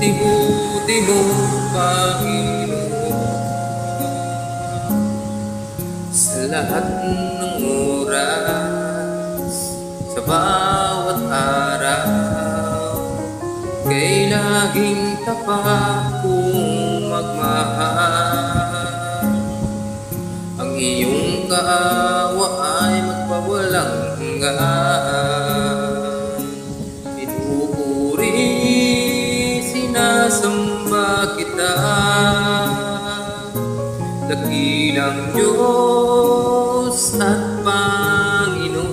Ibuti-buti mo, Panginoon, sa lahat ng oras, sa bawat araw, kay laging tapat kong magmahal. Ang iyong kaawa ay magpawalang hanggan. Sinasamba kita, dakilang Diyos at Panginoon.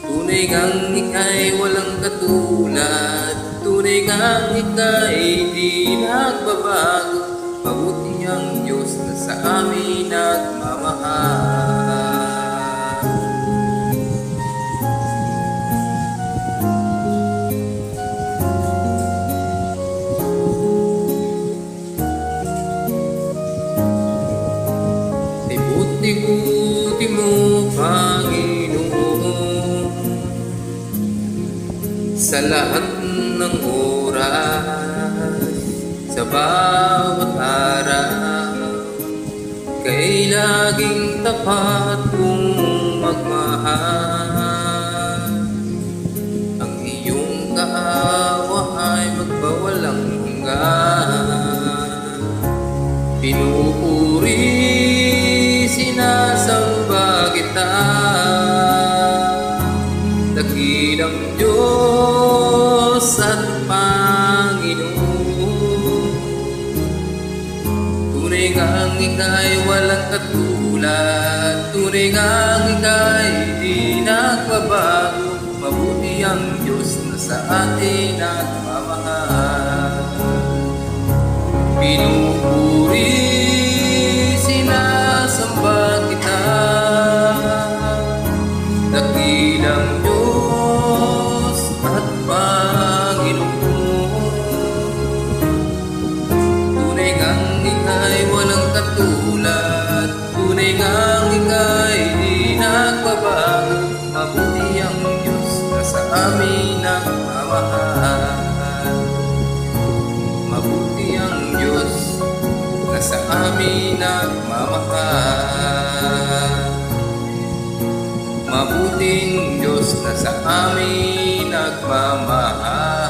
Tunay ngang ika'y walang katulad, tunay ngang ika'y di nagbabago. Mabuti ang Diyos na sa amin nagmamahal. Ibuti mo, Panginoon, sa lahat ng oras, sa bawat araw, kay laging tapat kong magmahal. Ang iyong kaawa ay magpawalang hanggan. Pinupuri, sinasamba kita, dakilang Diyos at Panginoon. Tunay ngang ika'y walang katulad, tunay ngang ika'y di nagbabago. Mabuti ang Diyos na sa atin nagmamahal. Pinupuri, sinasamba kita, dakilang Diyos at Panginoon. Tunay ngang ika'y walang katulad, tunay ngang ika'y di nagbabago. Mabuti ang Diyos na sa amin nagmamahal. Mabuti ang Diyos na sa amin nagmamahal. Mabuting Diyos na sa amin nagmamahal.